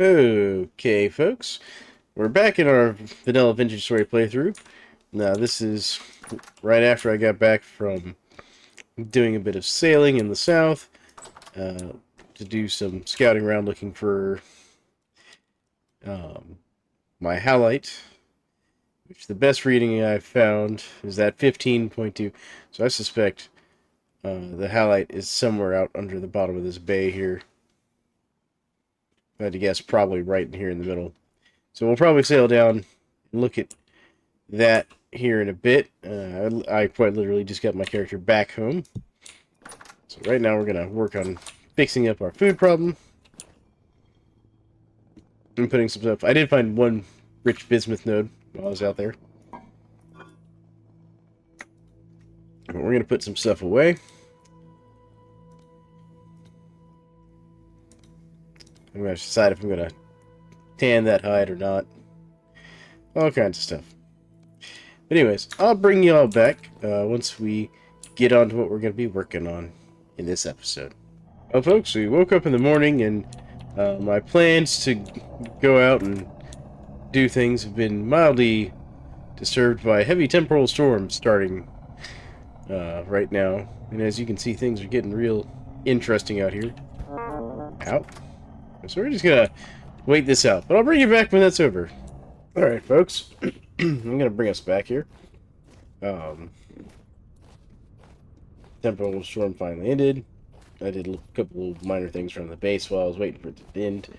Okay, folks, we're back in our vanilla vintage story playthrough. Now, this is right after I got back from doing a bit of sailing in the south to do some scouting around looking for um, my Halite, which the best reading I've found is at 15.2. So I suspect the Halite is somewhere out under the bottom of this bay here. If I had to guess, probably right in here in the middle. So we'll probably sail down and look at that here in a bit. I quite literally just got my character back home. So right now we're going to work on fixing up our food problem. And putting some stuff. I did find one rich bismuth node while I was out there. But we're going to put some stuff away. I'm going to decide if I'm going to tan that hide or not. All kinds of stuff. But anyways, I'll bring you all back once we get on to what we're going to be working on in this episode. Well, folks, we woke up in the morning and my plans to go out and do things have been mildly disturbed by heavy temporal storms starting right now. And as you can see, things are getting real interesting out here. Out. So we're just going to wait this out. But I'll bring you back when that's over. Alright, folks. I'm going to bring us back here. Temporal storm finally ended. I did a couple of minor things around the base while I was waiting for it to end.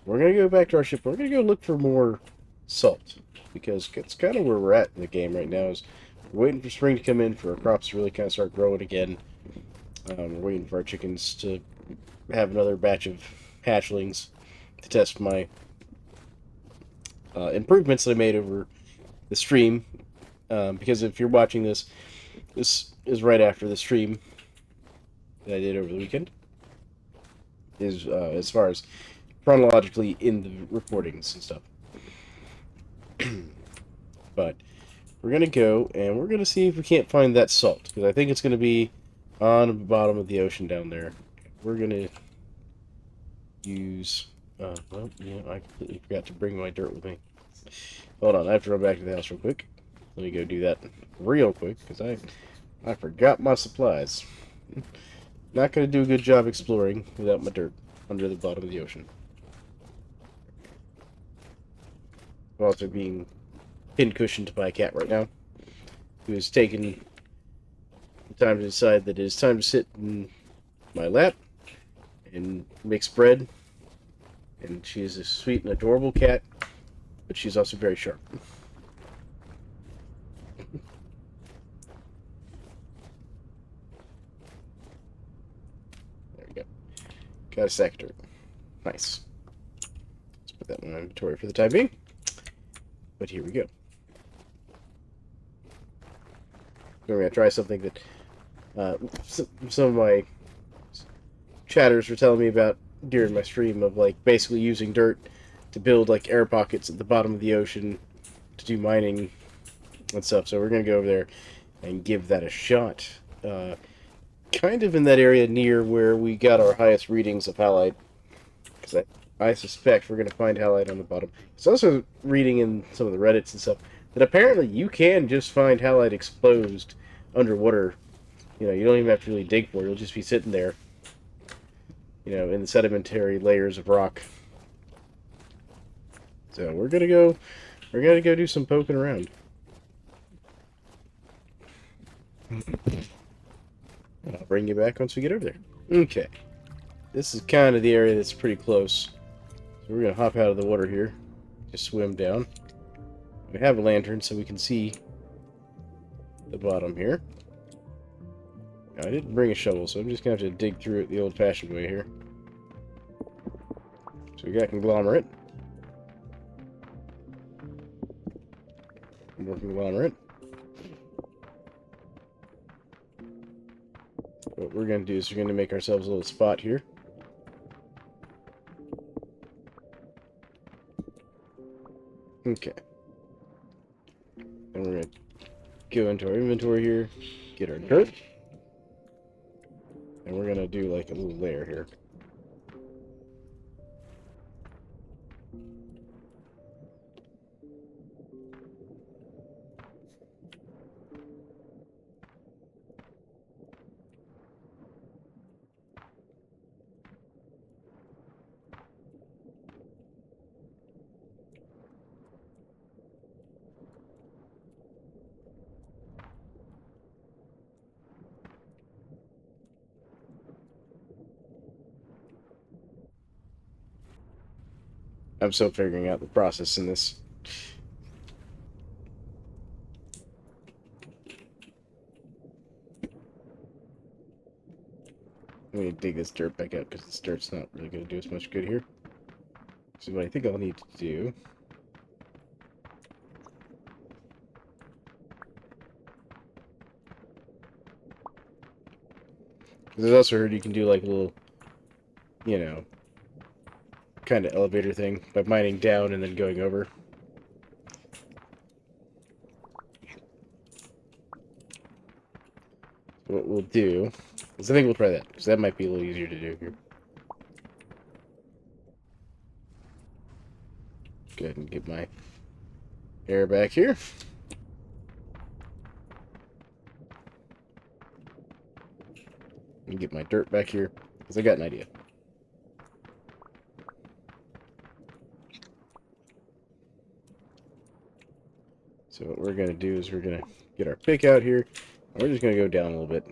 We're going to go back to our ship. We're going to go look for more salt. Because it's kind of where we're at in the game right now. Is we're waiting for spring to come in for our crops to really kind of start growing again. We're waiting for our chickens to have another batch of hatchlings to test my improvements that I made over the stream. Because if you're watching this, this is right after the stream that I did over the weekend. Is as far as chronologically in the recordings and stuff. But we're going to go and we're going to see if we can't find that salt. Because I think it's going to be on the bottom of the ocean down there. We're going to use... well, yeah, I completely forgot to bring my dirt with me. Hold on, I have to run back to the house real quick. Let me go do that real quick, because I forgot my supplies. Not going to do a good job exploring without my dirt under the bottom of the ocean. I'm also being pin-cushioned by a cat right now, who has taken the time to decide that it is time to sit in my lap and mix bread. And she is a sweet and adorable cat, but she's also very sharp. There we go. Got a sack of dirt. Nice. Let's put that in my inventory for the time being. But here we go. We're going to try something that some of my chatters were telling me about during my stream of, like, basically using dirt to build, like, air pockets at the bottom of the ocean to do mining and stuff. So we're going to go over there and give that a shot. Kind of in that area near where we got our highest readings of halite. Because I suspect we're going to find halite on the bottom. It's also reading in some of the Reddits and stuff that apparently you can just find halite exposed underwater. You know, you don't even have to really dig for it. It'll just be sitting there, you know, in the sedimentary layers of rock. So we're gonna go do some poking around. I'll bring you back once we get over there. Okay. This is kind of the area that's pretty close. So we're gonna hop out of the water here. Just swim down. We have a lantern so we can see the bottom here. Now, I didn't bring a shovel, so I'm just gonna have to dig through it the old-fashioned way here. So we got conglomerate. More conglomerate. What we're going to do is we're going to make ourselves a little spot here. Okay. And we're going to go into our inventory here, get our dirt. And we're going to do like a little layer here. I'm still figuring out the process in this. Let me dig this dirt back out because this dirt's not really going to do us much good here. So what I think I'll need to do... Because I've also heard you can do like a little, you know, kind of elevator thing by mining down and then going over. So what we'll do is I think we'll try that because that might be a little easier to do here. Go ahead and get my air back here. And get my dirt back here because I got an idea. So what we're going to do is we're going to get our pick out here. And we're just going to go down a little bit.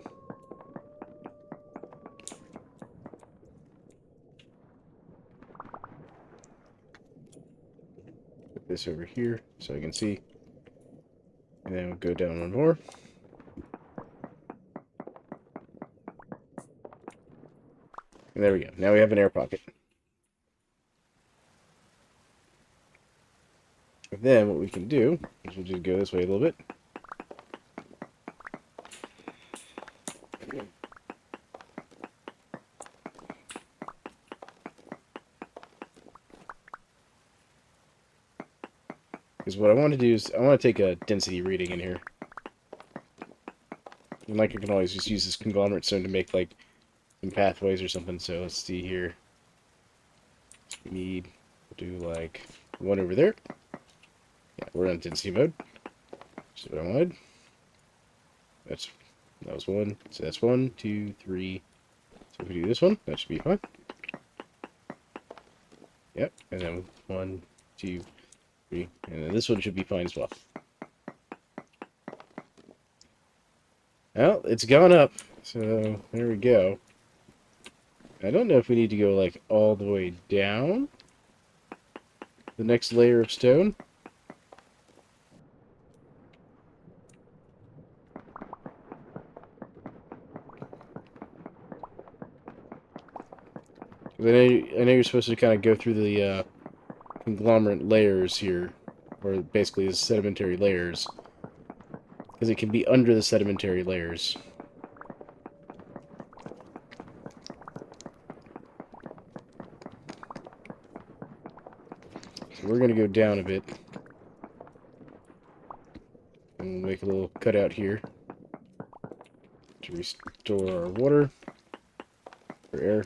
Put this over here so I can see. And then we'll go down one more. And there we go. Now we have an air pocket. And then what we can do is we'll just go this way a little bit. Because what I want to do is I want to take a density reading in here. And like I can always just use this conglomerate stone to make like some pathways or something. So let's see here. We need to do like one over there. Yeah, we're on density mode. That's what I wanted. That was one. So that's 1, 2, 3. So if we do this one, that should be fine. Yep, and then 1, 2, 3, and then this one should be fine as well. Well, it's gone up, so there we go. I don't know if we need to go like all the way down the next layer of stone. I know you're supposed to kind of go through the conglomerate layers here, or basically the sedimentary layers, because it can be under the sedimentary layers. So we're going to go down a bit, and we'll make a little cutout here to restore our water, or air.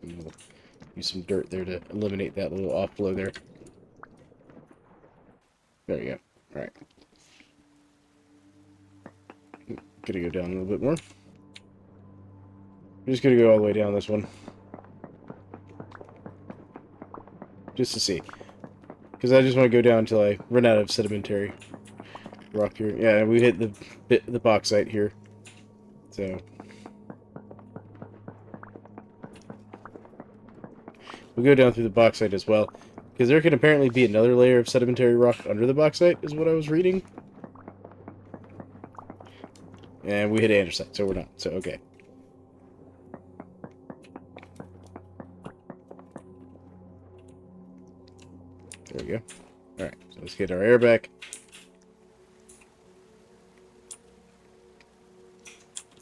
And we'll use some dirt there to eliminate that little offflow there. There you go. Alright. Gonna go down a little bit more. I'm just gonna go all the way down this one. Just to see. Because I just want to go down until I run out of sedimentary rock here. Yeah, we hit the bauxite here. So we'll go down through the bauxite as well. Because there can apparently be another layer of sedimentary rock under the bauxite, is what I was reading. And we hit andesite, so we're not. So, okay. There we go. Alright, so let's get our air back.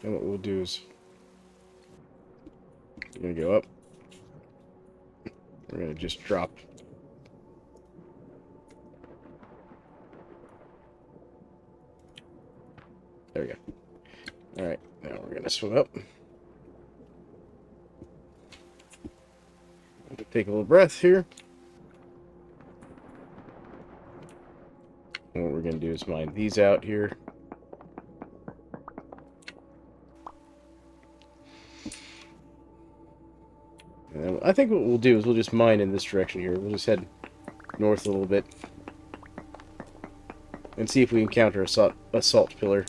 And what we'll do is we're going to go up. We're going to just drop. There we go. Alright, now we're going to swim up. Take a little breath here. And what we're going to do is mine these out here. And I think what we'll do is we'll just mine in this direction here. We'll just head north a little bit. And see if we encounter a salt pillar.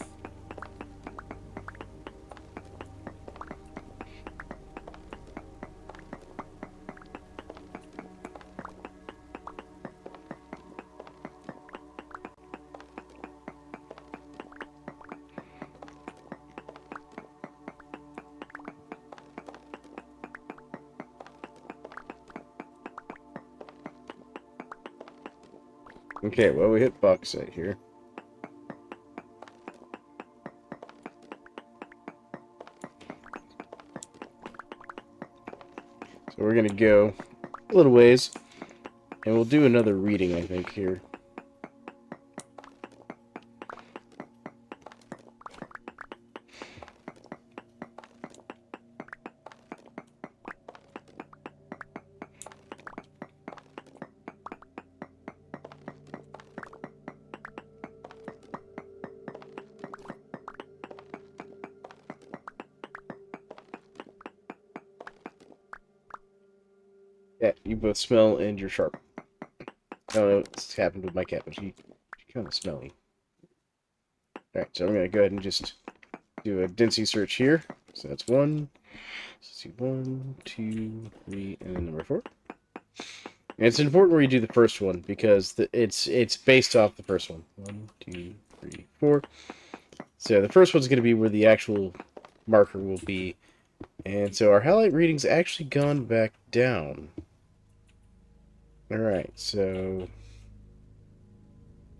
Okay, well, we hit bauxite here. So we're going to go a little ways, and we'll do another reading, I think, here. Yeah, you both smell and you're sharp. I don't know what's happened with my cat, but she's kind of smelly. Alright, so I'm going to go ahead and just do a density search here. So that's 1. Let's see, 1, 2, 3, and then number 4. And it's important where you do the first one, because it's based off the first one. 1, 2, 3, 4. So the first one's going to be where the actual marker will be. And so our Halite reading's actually gone back down. Alright, so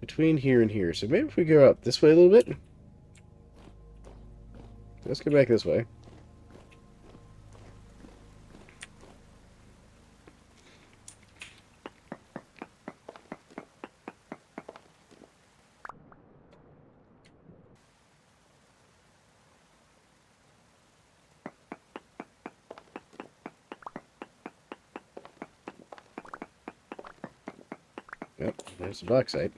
between here and here. So maybe if we go up this way a little bit. Let's go back this way. Yep, there's the bauxite.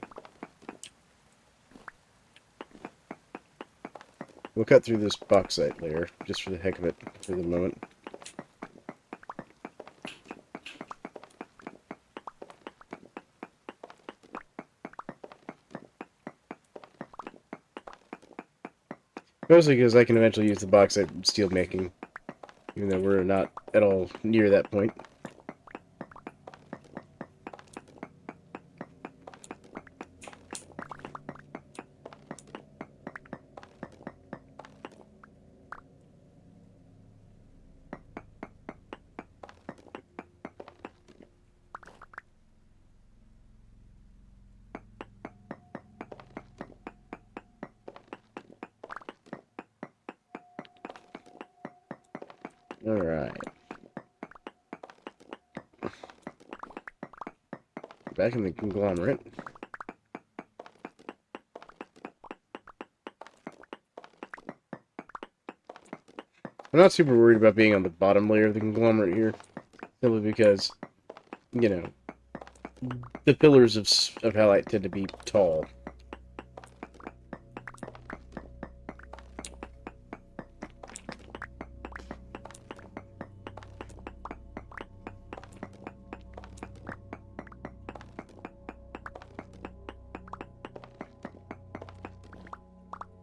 We'll cut through this bauxite layer, just for the heck of it, for the moment. Mostly because I can eventually use the bauxite in steel making, even though we're not at all near that point. Alright. Back in the conglomerate. I'm not super worried about being on the bottom layer of the conglomerate here. Simply because, you know, the pillars of Halite tend to be tall.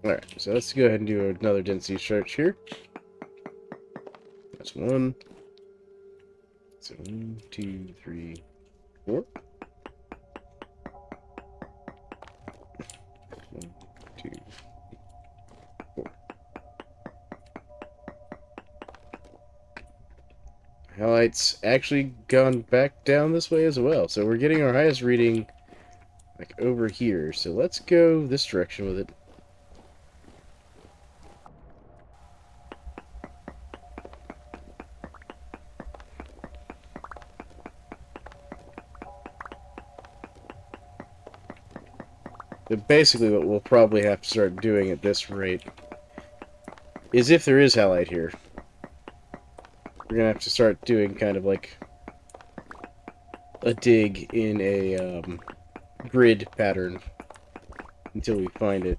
Alright, so let's go ahead and do another density search here. That's 1. So 1, 2, 3, 4. 1, 2, 4. Halite's actually gone back down this way as well. So we're getting our highest reading like over here. So let's go this direction with it. But basically what we'll probably have to start doing at this rate is, if there is Halite here, we're going to have to start doing kind of like a dig in a grid pattern until we find it.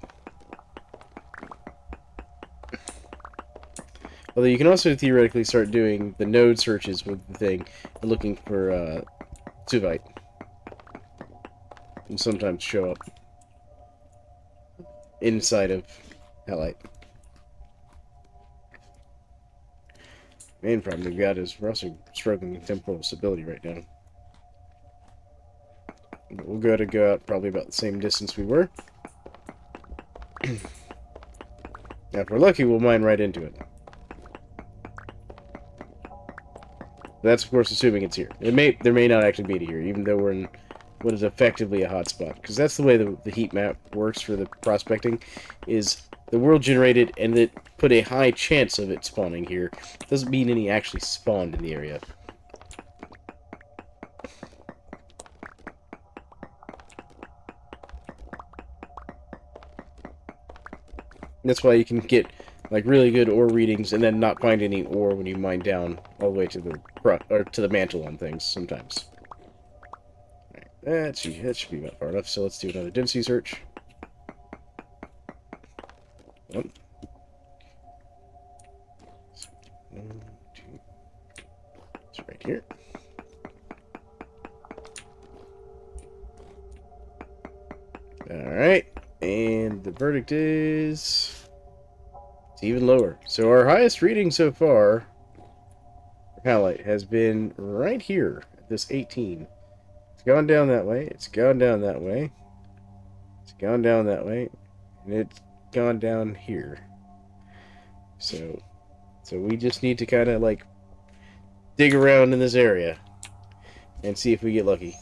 Although you can also theoretically start doing the node searches with the thing and looking for Suvite. And sometimes show up inside of Halite. Main problem we've got is we're also struggling with temporal stability right now. But we'll go out probably about the same distance we were. Now, if we're lucky, we'll mine right into it. That's, of course, assuming it's here. There may not actually be it here, even though we're in what is effectively a hotspot. Because that's the way the heat map works for the prospecting, is the world generated and it put a high chance of it spawning here. Doesn't mean any actually spawned in the area. That's why you can get like really good ore readings and then not find any ore when you mine down all the way to the mantle on things sometimes. Right, that should be about far enough. So let's do another density search. One, two. It's right here. All right, and the verdict is it's even lower. So our highest reading so far for Halite has been right here at this 18. It's gone down that way. It's gone down that way. It's gone down that way, and it's gone down here. So we just need to kind of like dig around in this area and see if we get lucky.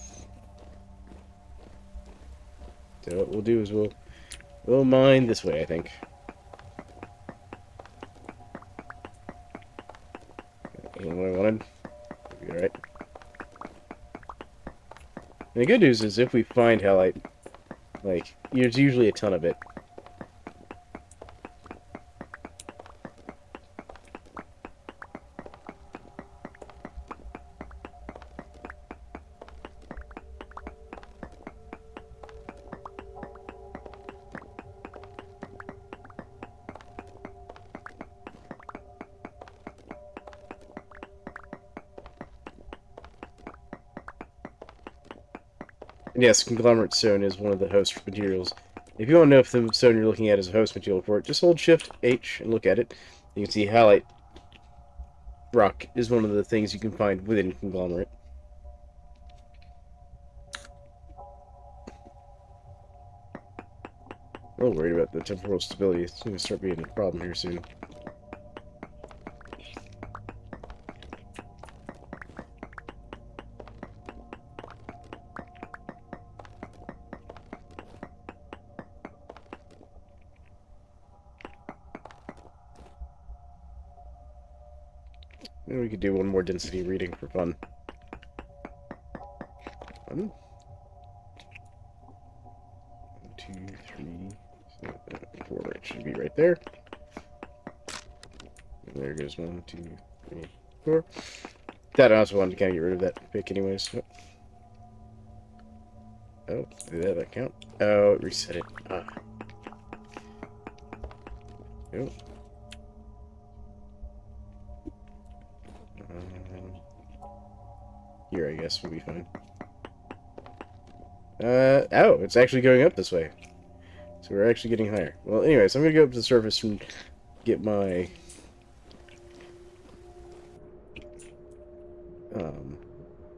So what we'll do is we'll mine this way, I think. That's what I wanted. Be alright. And the good news is if we find Halite, like, there's usually a ton of it. Yes, conglomerate stone is one of the host materials. If you want to know if the stone you're looking at is a host material for it, just hold Shift H and look at it. You can see Halite rock is one of the things you can find within conglomerate. I'm a little worried about the temporal stability. It's going to start being a problem here soon. Maybe we could do one more density reading for fun. 1, 2, 3, 4. It should be right there. And there goes 1, 2, 3, 4. That I also wanted to kind of get rid of that pick anyways. Oh, did that count? Oh, it reset it. Ah. Nope. Here, I guess, will be fine. Oh, it's actually going up this way. So we're actually getting higher. Well, anyways, I'm going to go up to the surface and get my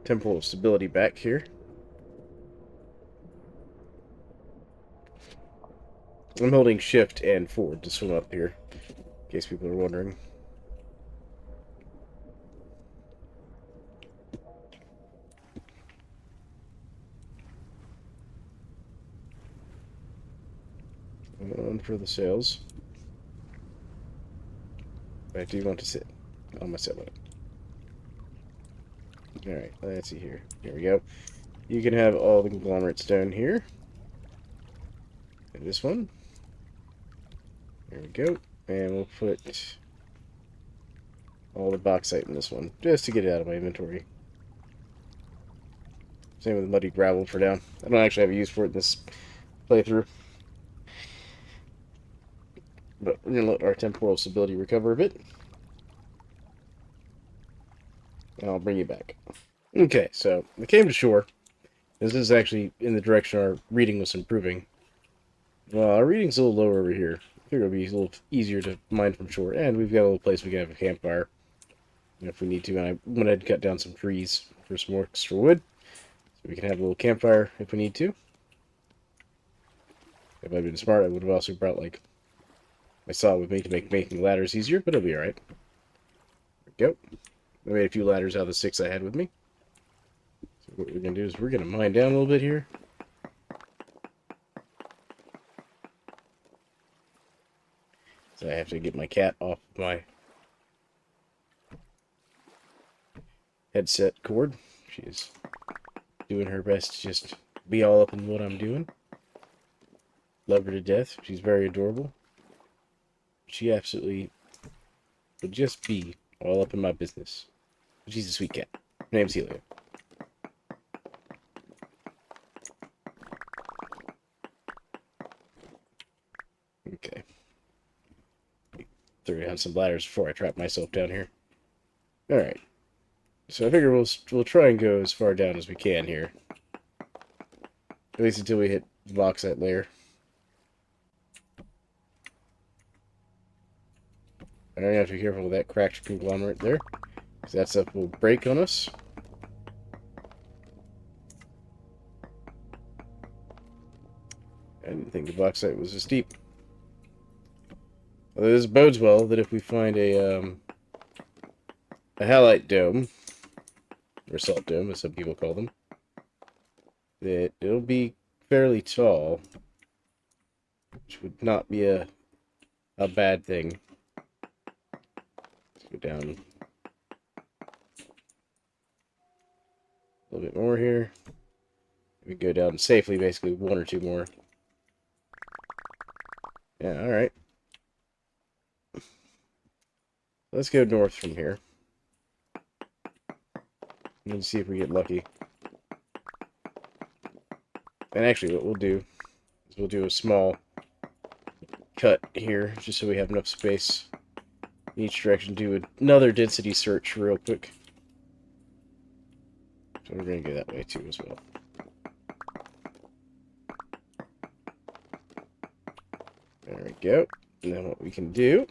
temporal stability back here. I'm holding Shift and forward to swim up here, in case people are wondering. On for the sails. I do want to sit on my sailboat. Alright, let's see here. Here we go. You can have all the conglomerate stone here. And this one. There we go. And we'll put all the bauxite in this one, just to get it out of my inventory. Same with muddy gravel for now. I don't actually have a use for it in this playthrough. But we're going to let our temporal stability recover a bit. And I'll bring you back. Okay, so we came to shore. This is actually in the direction our reading was improving. Well, our reading's a little lower over here. I figure it'll be a little easier to mine from shore. And we've got a little place we can have a campfire if we need to. And I went ahead and cut down some trees for some more extra wood. So we can have a little campfire if we need to. If I'd been smart, I would have also brought, like, my saw with me to make making ladders easier, but it'll be alright. There we go. I made a few ladders out of the 6 I had with me. So what we're going to do is we're going to mine down a little bit here. So I have to get my cat off my headset cord. She's doing her best to just be all up in what I'm doing. Love her to death. She's very adorable. She absolutely would just be all up in my business. She's a sweet cat. Her name's Helio. Okay. Throw down some ladders before I trap myself down here. Alright. So I figure we'll try and go as far down as we can here. At least until we hit the bauxite layer. And I have to be careful with that cracked conglomerate there, because that stuff will break on us. I didn't think the bauxite was this deep. Although this bodes well that if we find a halite dome, or salt dome, as some people call them, that it'll be fairly tall, which would not be a bad thing. Let's go down a little bit more here. We go down safely, basically 1 or 2 more. Yeah, alright. Let's go north from here. And see if we get lucky. And actually, what we'll do is we'll do a small cut here, just so we have enough space in each direction. Do another density search real quick. So we're going to go that way too as well. There we go. And then what we can do,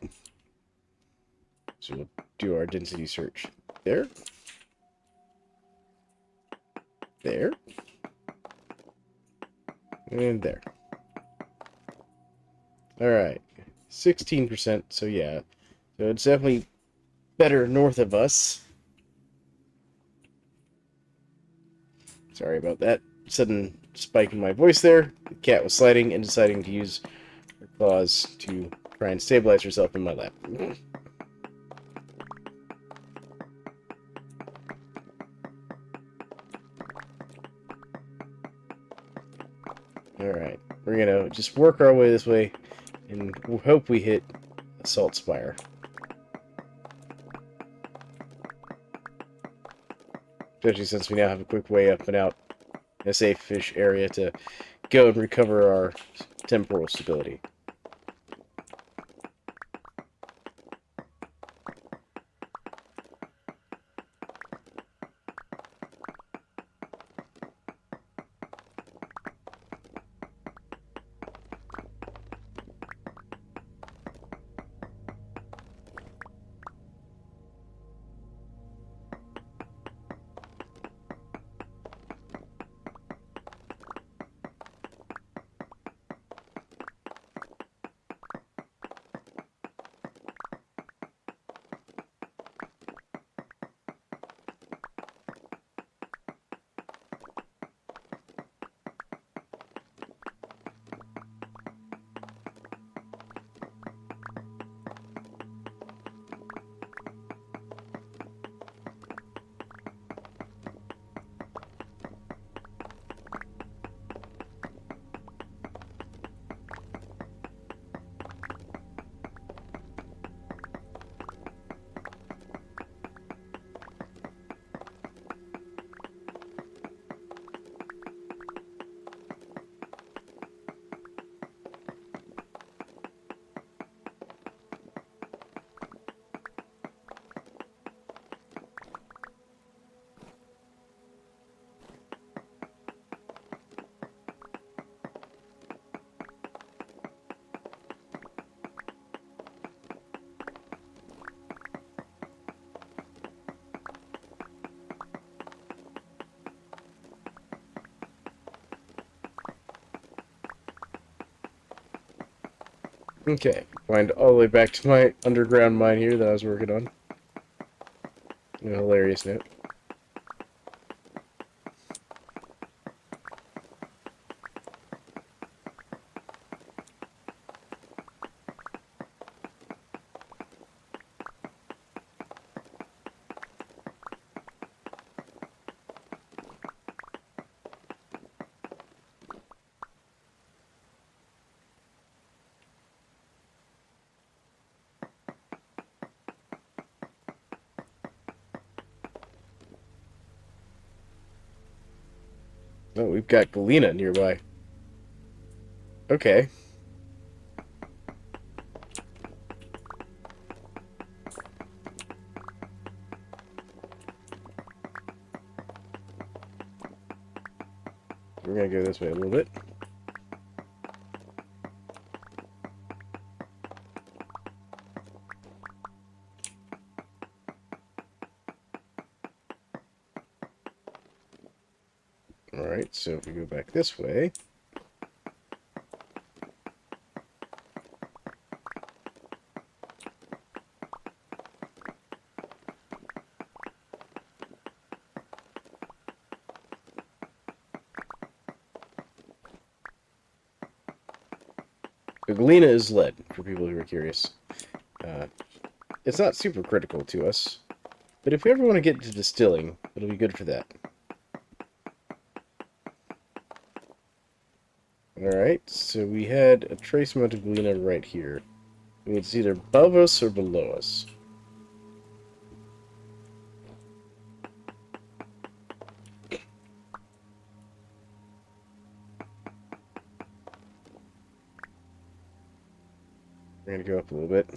so we'll do our density search there. There. And there. Alright. 16%, so yeah. So it's definitely better north of us. Sorry about that sudden spike in my voice there. The cat was sliding and deciding to use her claws to try and stabilize herself in my lap. Alright, we're gonna just work our way this way and hope we hit a salt spire. Especially since we now have a quick way up and out in a safe-ish area to go and recover our temporal stability. Okay, wind all the way back to my underground mine here that I was working on. A hilarious note. Oh, we've got Galena nearby. Okay. We're gonna go this way a little bit. Alright, so if we go back this way... So Galena is lead, for people who are curious. It's not super critical to us, but if we ever want to get into distilling, it'll be good for that. Alright, so we had a trace amount of Galena right here. It's either above us or below us. We're gonna go up a little bit.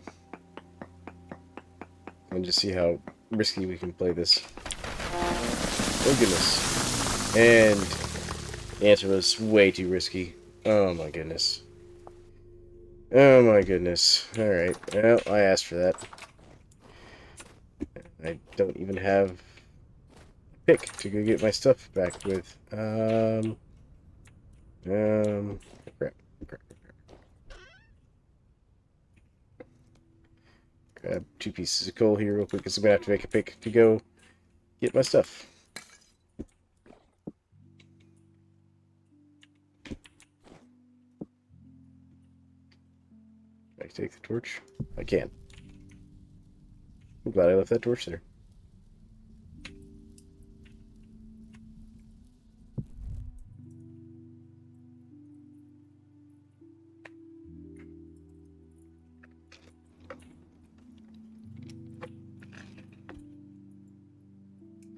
And just see how risky we can play this. Oh goodness. And the answer was way too risky. Oh my goodness. Oh my goodness. Alright, well, I asked for that. I don't even have a pick to go get my stuff back with. Crap. Grab 2 pieces of coal here real quick, because I'm going to have to make a pick to go get my stuff. Can I take the torch? I can. I'm glad I left that torch there.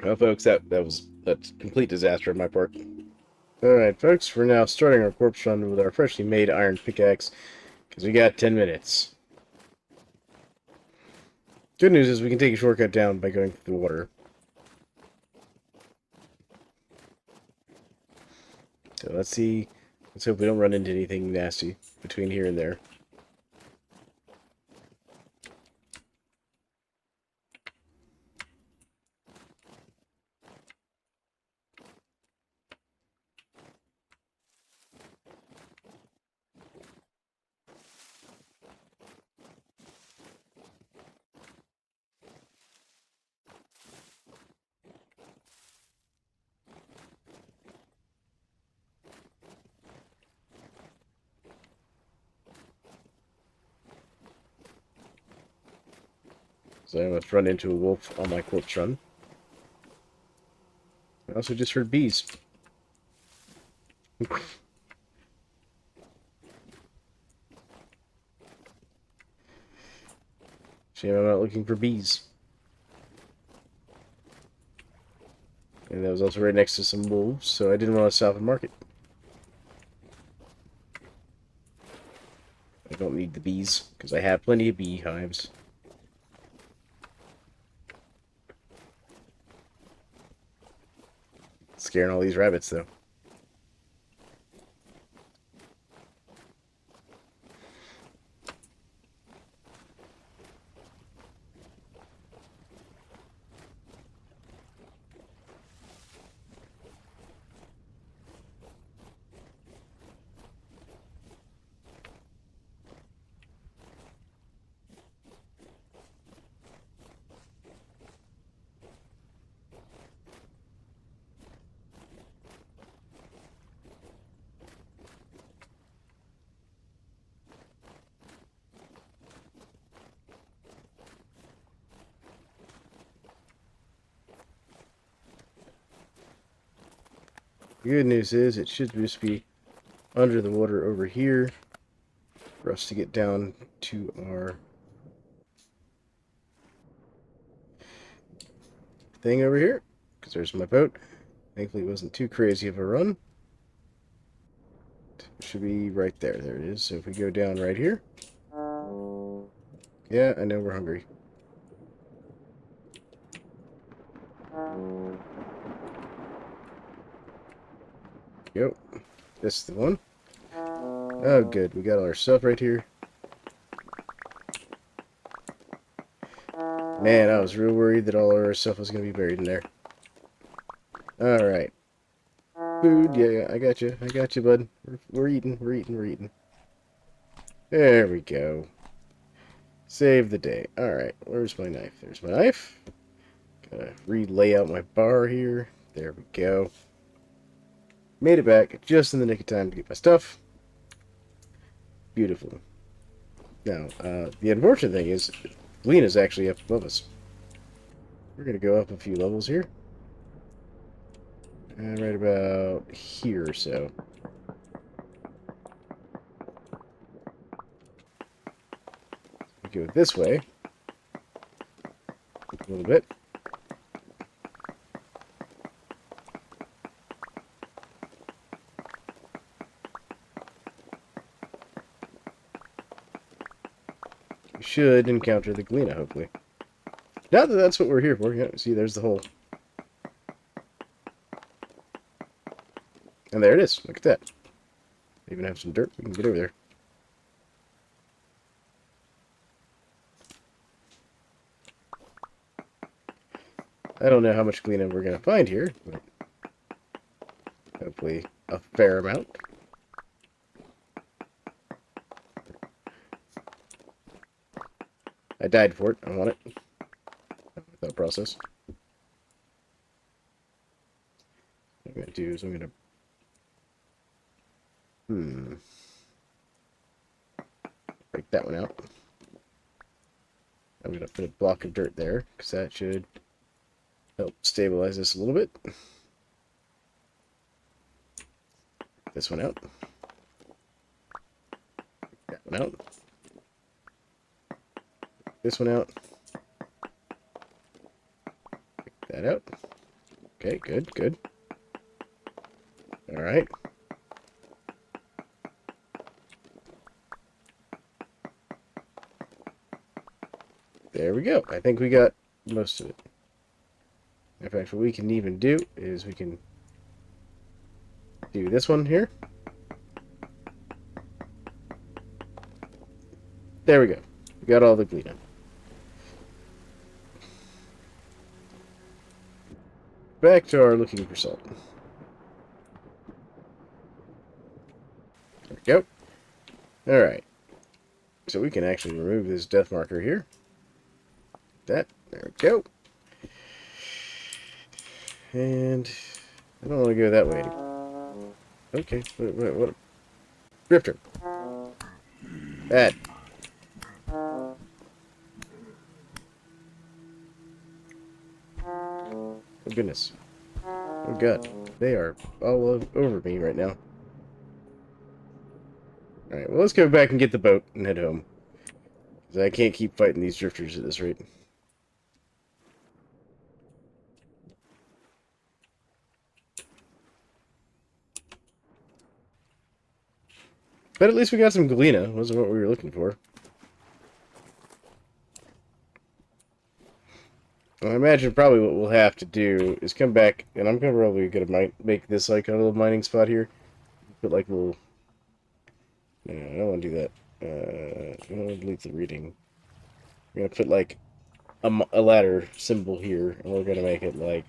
Well, folks, that was a complete disaster on my part. Alright, folks, we're now starting our corpse run with our freshly made iron pickaxe, because we got 10 minutes. Good news is we can take a shortcut down by going through the water. So let's see. Let's hope we don't run into anything nasty between here and there. So I almost run into a wolf on my corpse run. I also just heard bees. Shame I'm not looking for bees. And that was also right next to some wolves, so I didn't want to stop and market. I don't need the bees, because I have plenty of beehives. Scaring all these rabbits, though. The good news is it should just be under the water over here for us to get down to our thing over here. Because there's my boat. Thankfully it wasn't too crazy of a run. It should be right there. There it is. So if we go down right here. Yeah, I know we're hungry. Yep. This is the one. Oh, good. We got all our stuff right here. Man, I was real worried that all our stuff was going to be buried in there. Alright. Food, yeah, I got you. I got you, bud. We're eating, we're eating, we're eating. There we go. Save the day. Alright, where's my knife? There's my knife. Gotta re-lay out my bar here. There we go. Made it back just in the nick of time to get my stuff. Beautiful. Now, the unfortunate thing is, Galena's actually up above us. We're gonna go up a few levels here. Right about here or so. We go this way. A little bit. We should encounter the Galena, hopefully. Not that that's what we're here for. Yeah, see, there's the hole. And there it is. Look at that. They even have some dirt. We can get over there. I don't know how much Galena we're going to find here, but hopefully a fair amount. I died for it. I want it. That process. What I'm going to do is I'm going to... break that one out. I'm going to put a block of dirt there, because that should help stabilize this a little bit. This one out. That one out. This one out. Pick that out. Okay, good, good. Alright. There we go. I think we got most of it. In fact, what we can even do is we can do this one here. There we go. We got all the Galena. Back to our looking for salt. There we go. Alright. So we can actually remove this death marker here. That. There we go. And I don't want to go that way. Okay. What? Drifter. Bad. Oh goodness. Oh god. They are all over me right now. Alright, well let's go back and get the boat and head home. Because I can't keep fighting these drifters at this rate. But at least we got some Galena. Wasn't what we were looking for. I imagine probably what we'll have to do is come back, and I'm probably going to make this like a little mining spot here. Put like a little... No, I don't want to do that. I'm going to delete the reading. I'm going to put like a ladder symbol here, and we're going to make it like...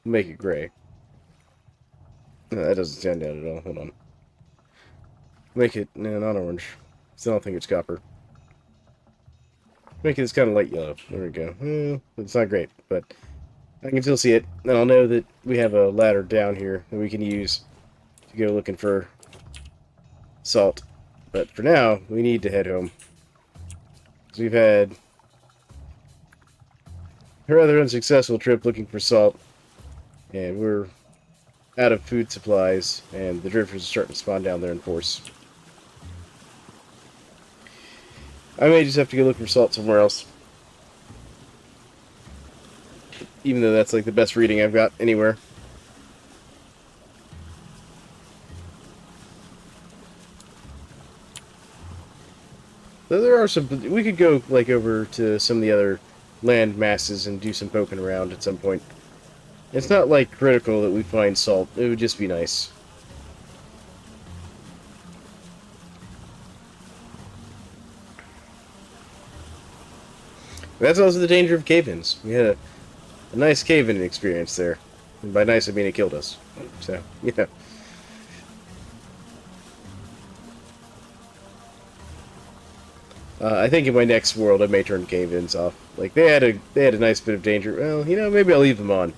make it gray. No, that doesn't stand out at all. Hold on. Make it... No, not orange. I don't think it's copper. Make it this kind of light yellow. There we go. It's not great, but I can still see it. And I'll know that we have a ladder down here that we can use to go looking for salt. But for now, we need to head home. So we've had a rather unsuccessful trip looking for salt, and we're out of food supplies, and the drifters are starting to spawn down there in force. I may just have to go look for salt somewhere else. Even though that's like the best reading I've got anywhere. Though there are some... We could go like over to some of the other land masses and do some poking around at some point. It's not like critical that we find salt. It would just be nice. That's also the danger of cave-ins. We had a nice cave-in experience there. And by nice, I mean it killed us. So, yeah. I think in my next world, I may turn cave-ins off. Like, they had a nice bit of danger. Well, you know, maybe I'll leave them on.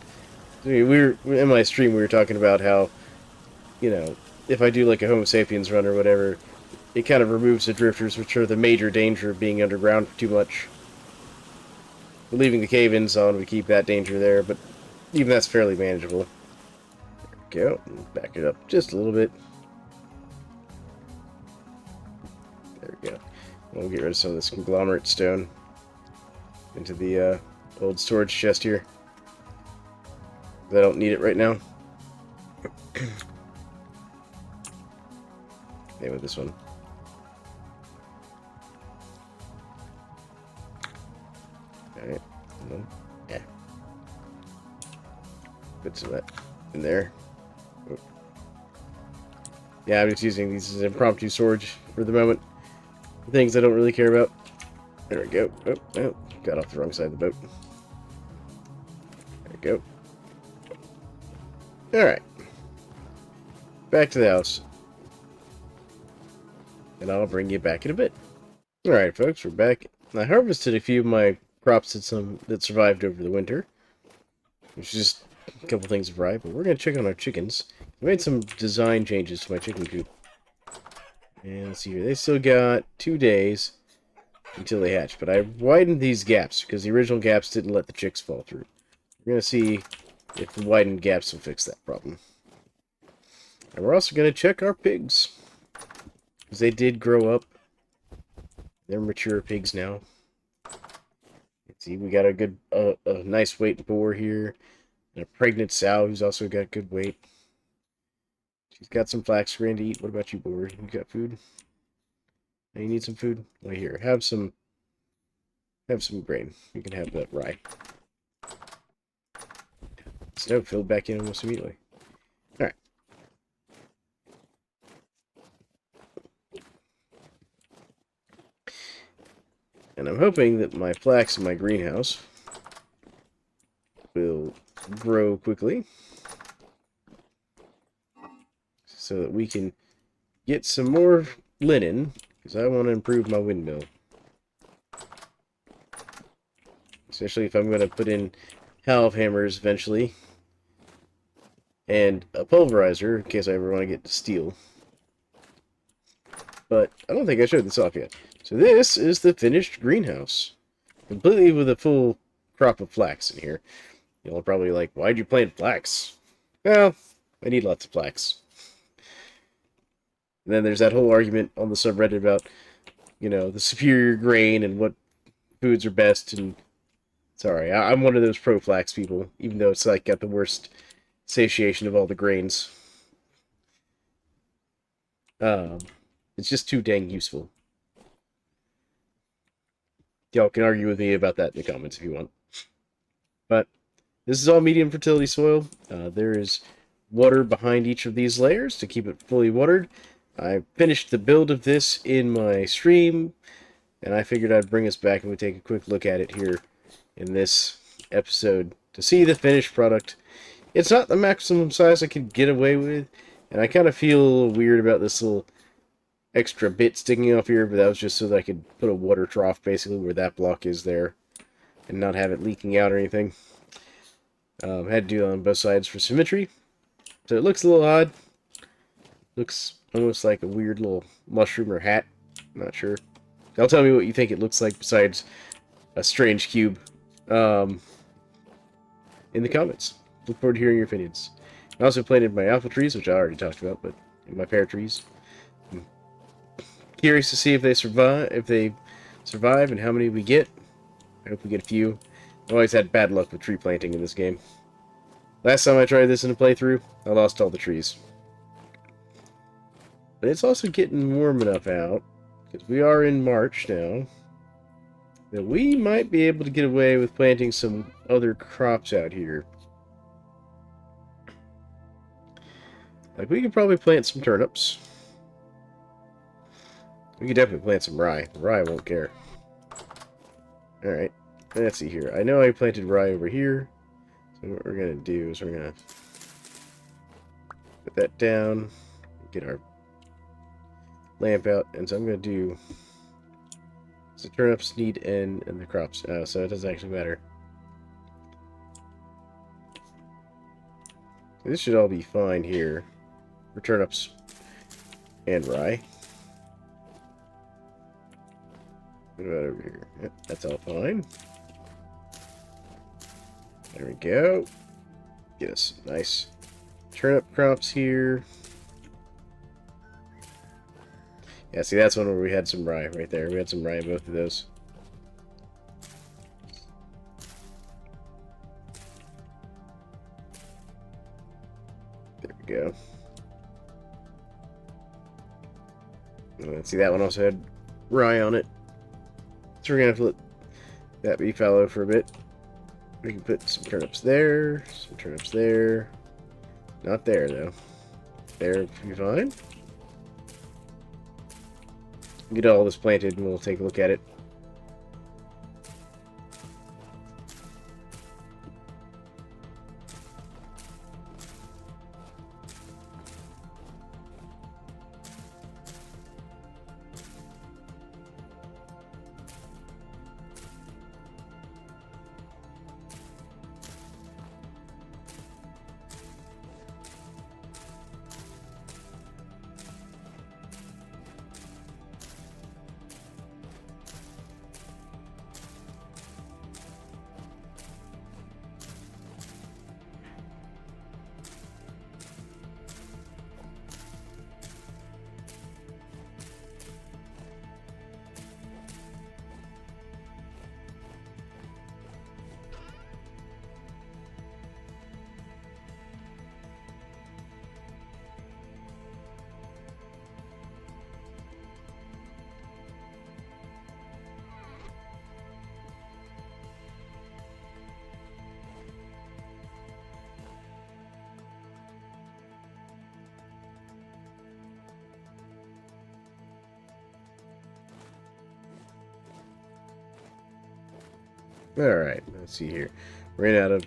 I mean, in my stream, we were talking about how, you know, if I do like a Homo sapiens run or whatever, it kind of removes the drifters, which are the major danger of being underground for too much. Leaving the cave-ins on, we keep that danger there, but even that's fairly manageable. There we go. Back it up just a little bit. There we go. We'll get rid of some of this conglomerate stone into the old storage chest here. I don't need it right now. Same with this one. Alright. Yeah. Put some of that in there. Oh. Yeah, I'm just using these as impromptu storage for the moment. Things I don't really care about. There we go. Oh, oh, got off the wrong side of the boat. There we go. Alright. Back to the house. And I'll bring you back in a bit. Alright, folks, we're back. I harvested a few of my crops that survived over the winter. Which is just a couple things of rye, but we're going to check on our chickens. I made some design changes to my chicken coop. And let's see here. They still got 2 days until they hatch. But I widened these gaps because the original gaps didn't let the chicks fall through. We're going to see if the widened gaps will fix that problem. And we're also going to check our pigs. Because they did grow up. They're mature pigs now. Let's see, we got a good, a nice weight boar here. And a pregnant sow who's also got good weight. She's got some flax grain to eat. What about you, boar? You got food? Now you need some food? Well, here, have some grain. You can have that rye. Snow filled back in almost immediately. Alright. And I'm hoping that my flax in my greenhouse will grow quickly so that we can get some more linen, because I want to improve my windmill. Especially if I'm going to put in halve hammers eventually. And a pulverizer, in case I ever want to get to steel. But I don't think I showed this off yet. So this is the finished greenhouse. Completely with a full crop of flax in here. You'll probably like, why'd you plant flax? Well, I need lots of flax. And then there's that whole argument on the subreddit about, you know, the superior grain and what foods are best. And sorry, I'm one of those pro-flax people, even though it's like got the worst satiation of all the grains. It's just too dang useful. Y'all can argue with me about that in the comments if you want. But this is all medium fertility soil. There is water behind each of these layers to keep it fully watered. I finished the build of this in my stream, and I figured I'd bring us back and we'd take a quick look at it here in this episode to see the finished product. It's not the maximum size I could get away with, and I kind of feel a little weird about this little extra bit sticking off here, but that was just so that I could put a water trough basically where that block is there and not have it leaking out or anything. Had to do it on both sides for symmetry. So it looks a little odd. Looks almost like a weird little mushroom or hat. I'm not sure. Y'all tell me what you think it looks like besides a strange cube. in the comments. Look forward to hearing your opinions. I also planted my apple trees, which I already talked about, but my pear trees. I'm curious to see if they survive, and how many we get. I hope we get a few. I've always had bad luck with tree planting in this game. Last time I tried this in a playthrough, I lost all the trees. But it's also getting warm enough out, because we are in March now, that we might be able to get away with planting some other crops out here. Like, we could probably plant some turnips. We could definitely plant some rye. Rye won't care. Alright, let's see here. I know I planted rye over here. So what we're going to do is we're going to put that down, get our lamp out, and so I'm going to do... So turnips need N and the crops, so it doesn't actually matter. So this should all be fine here for turnips and rye. What about over here? Yep, that's all fine. There we go. Get us some nice turnip crops here. Yeah, see, that's one where we had some rye right there. We had some rye in both of those. There we go. Let's see, that one also had rye on it. So we're going to have to let that be fallow for a bit. We can put some turnips there, some turnips there. Not there, though. There would be fine. Get all this planted and we'll take a look at it. Alright, let's see here. Ran out of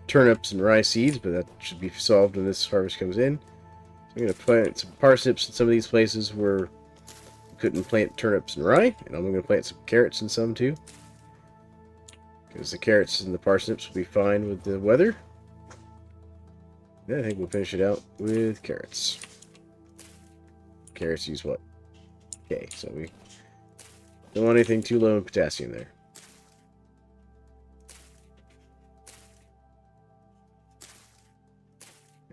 turnips and rye seeds, but that should be solved when this harvest comes in. So I'm going to plant some parsnips in some of these places where we couldn't plant turnips and rye. And I'm going to plant some carrots in some too. Because the carrots and the parsnips will be fine with the weather. Yeah, I think we'll finish it out with carrots. Carrots use what? Okay, so we don't want anything too low in potassium there.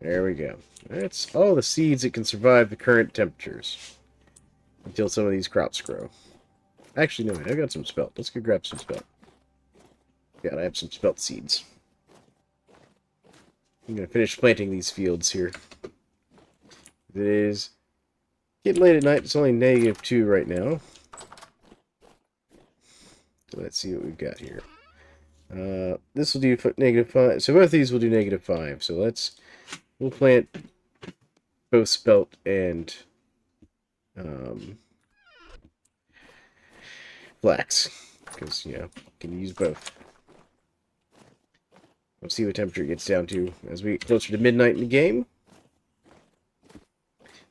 There we go. That's all the seeds that can survive the current temperatures. Until some of these crops grow. Actually, no, I got some spelt. Let's go grab some spelt. Yeah, I have some spelt seeds. I'm going to finish planting these fields here. It is getting late at night. It's only -2 right now. So let's see what we've got here. This will do -5. So both of these will do -5. So we'll plant both spelt and flax. Because, you know, you can use both. We'll see what temperature it gets down to as we get closer to midnight in the game.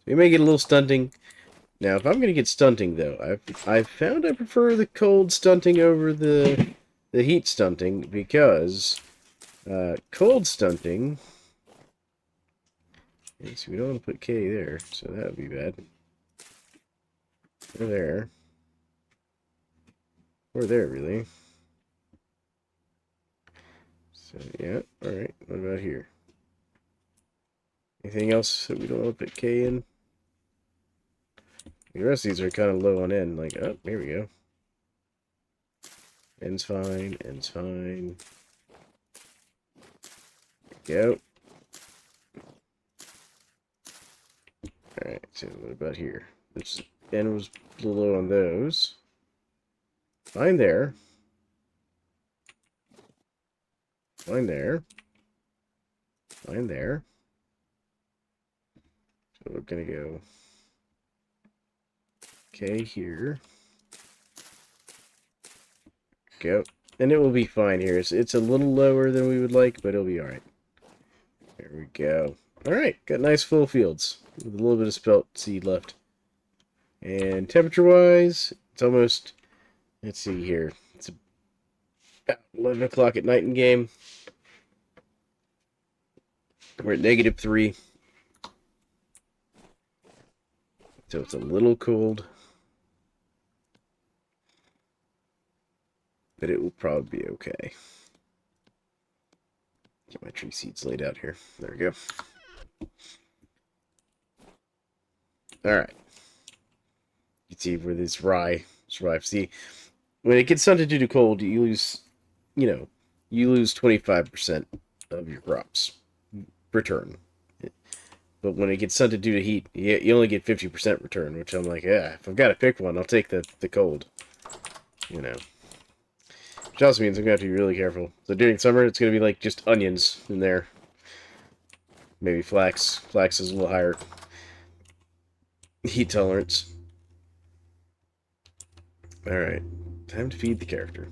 We may get a little stunting. Now, if I'm going to get stunting, though, I've found I prefer the cold stunting over the heat stunting, because cold stunting... So we don't want to put K there, so that would be bad. Or there. Or there, really. So, yeah, alright. What about here? Anything else that we don't want to put K in? The rest of these are kind of low on N. Like, oh, here we go. N's fine, N's fine. There we go. Alright, so what about here? N was a little low on those. Fine there. Fine there. Fine there. So we're gonna go K here. Go. And it will be fine here. It's a little lower than we would like, but it'll be alright. There we go. Alright, got nice full fields with a little bit of spelt seed left. And temperature-wise, it's almost, let's see here, it's about 11 o'clock at night in game. We're at -3. So it's a little cold. But it will probably be okay. Get my tree seeds laid out here. There we go. Alright. You can see where this rye. See, when it gets started due to cold, you lose, you lose 25% of your crops return. But when it gets stunted due to heat, you only get 50% return, which I'm like, yeah, if I've got to pick one, I'll take the cold. Which also means I'm going to have to be really careful. So during summer, it's going to be like just onions in there. Maybe flax. Flax is a little higher heat tolerance. Alright. Time to feed the character.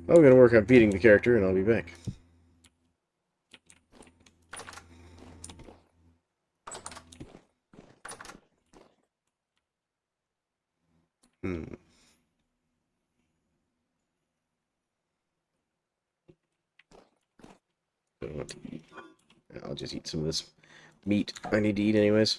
I'm going to work on feeding the character, and I'll be back. Don't want to eat. I'll just eat some of this meat I need to eat anyways.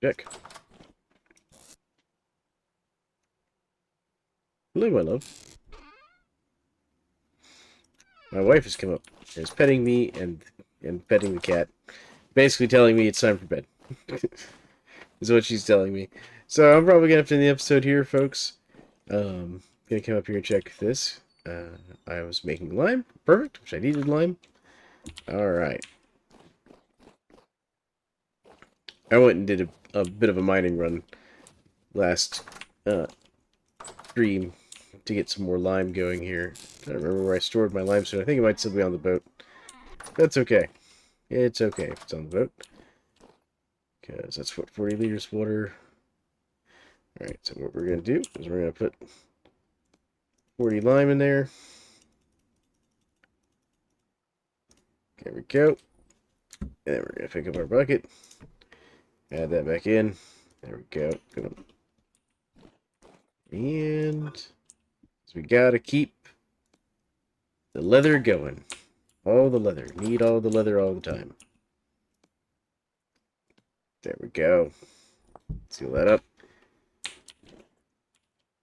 Check. Hello, my love. My wife has come up and is petting me and petting the cat. Basically telling me it's time for bed. Is what she's telling me. So I'm probably going to have to end the episode here, folks. Gonna come up here and check this. I was making lime. Perfect, which I needed lime. Alright. I went and did a bit of a mining run last stream to get some more lime going here. I don't remember where I stored my limestone. I think it might still be on the boat. That's okay. It's okay if it's on the boat. Because that's what 40 liters of water. Alright, so what we're going to do is we're going to put 40 lime in there. There we go. And then we're going to pick up our bucket. Add that back in. There we go. And so we got to keep the leather going. All the leather. Need all the leather all the time. There we go. Seal that up.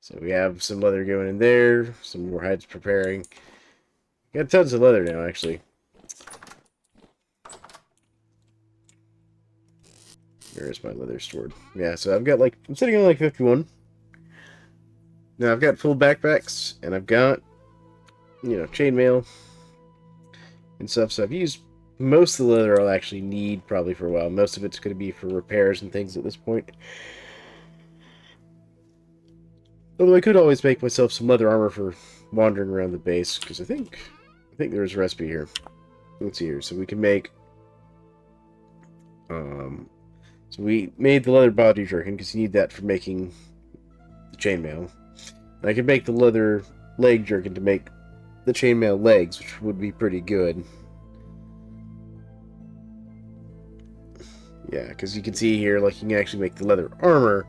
So we have some leather going in there. Some more hides preparing. Got tons of leather now, actually. Where is my leather stored? Yeah, so I've got I'm sitting on like 51. Now I've got full backpacks, and I've got, chainmail and stuff. So I've used most of the leather I'll actually need probably for a while. Most of it's going to be for repairs and things at this point. Although I could always make myself some leather armor for wandering around the base, because I think there's a recipe here. Let's see here. So we can make, so we made the leather body jerkin, because you need that for making the chainmail. And I could make the leather leg jerkin to make the chainmail legs, which would be pretty good. Yeah, because you can see here, like, you can actually make the leather armor,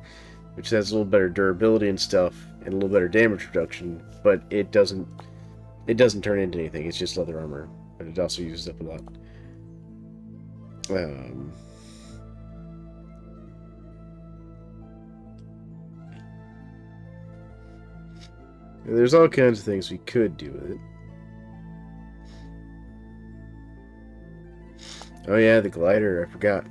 which has a little better durability and stuff, and a little better damage reduction, but it doesn't turn into anything. It's just leather armor, but it also uses up a lot. There's all kinds of things we could do with it. Oh yeah, the glider, I forgot.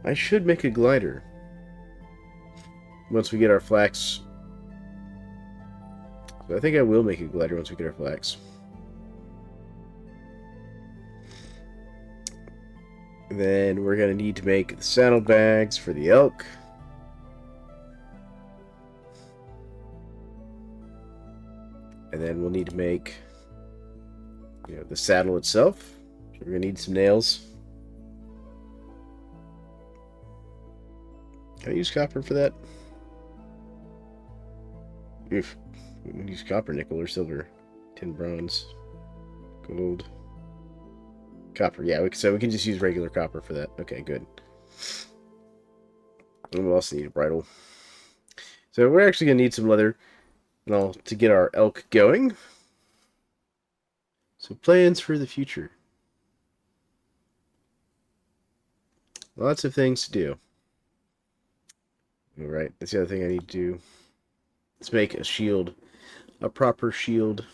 I should make a glider. Once we get our flax. So I think I will make a glider once we get our flax. And then we're going to need to make the saddlebags for the elk. And then we'll need to make, the saddle itself. So we're going to need some nails. Can I use copper for that? If we can use copper, nickel, or silver, tin, bronze, gold, copper. Yeah, so we can just use regular copper for that. Okay, good. And we'll also need a bridle. So we're actually gonna need some leather and all to get our elk going. So plans for the future. Lots of things to do. All right, that's the other thing I need to do. Let's make a shield, a proper shield.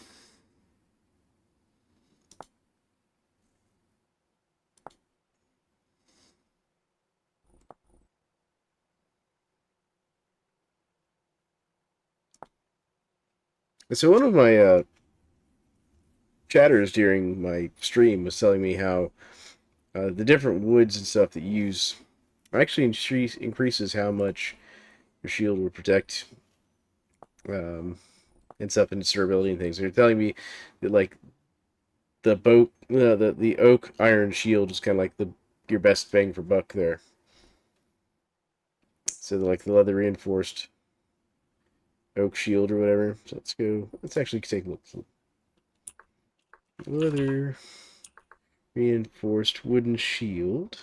So one of my chatters during my stream was telling me how the different woods and stuff that you use actually increases how much your shield will protect and stuff and its durability and things. They're telling me that like the oak iron shield is kind of like your best bang for buck there. So like the leather reinforced oak shield or whatever. So let's go. Let's actually take a look. Leather reinforced wooden shield.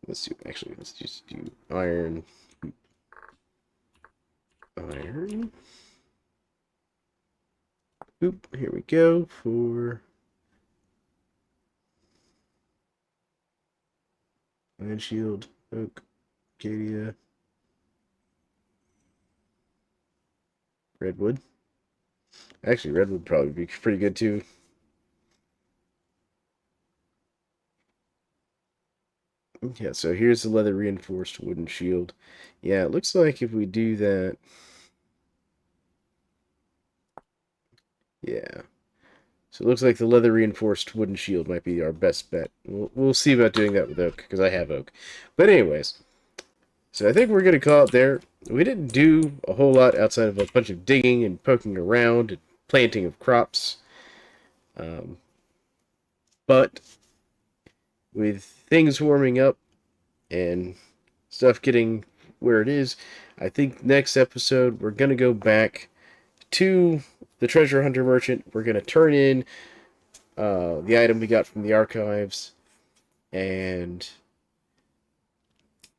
Let's do, actually, let's just do iron. Iron. Oop, here we go for iron shield, oak, acacia, redwood. Actually, redwood would probably be pretty good too. Yeah, so here's the leather reinforced wooden shield. Yeah, it looks like if we do that. Yeah. So it looks like the leather reinforced wooden shield might be our best bet. We'll see about doing that with oak, because I have oak. But anyways, so I think we're going to call it there. We didn't do a whole lot outside of a bunch of digging and poking around and planting of crops. But with things warming up and stuff getting where it is, I think next episode we're going to go back to the treasure hunter merchant. We're going to turn in the item we got from the archives. And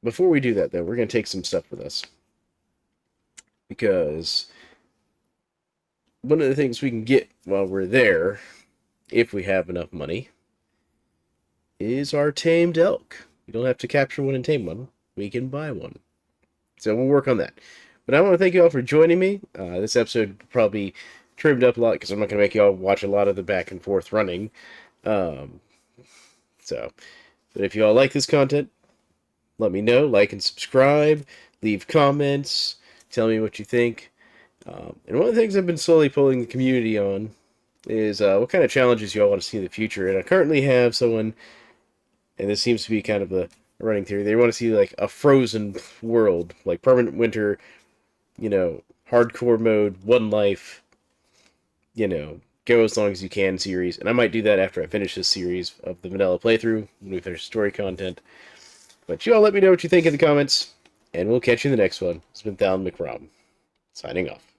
before we do that, though, we're going to take some stuff with us. Because one of the things we can get while we're there, if we have enough money, is our tamed elk. We don't have to capture one and tame one. We can buy one. So we'll work on that. But I want to thank you all for joining me. This episode probably trimmed up a lot because I'm not going to make you all watch a lot of the back and forth running. But if you all like this content, let me know. Like and subscribe. Leave comments. Tell me what you think. And one of the things I've been slowly pulling the community on is what kind of challenges you all want to see in the future. And I currently have someone, and this seems to be kind of a running theory, they want to see like a frozen world, like permanent winter, hardcore mode, one life, go as long as you can series. And I might do that after I finish this series of the vanilla playthrough, when we finish story content. But you all let me know what you think in the comments, and we'll catch you in the next one. It's been Thalan McRom, signing off.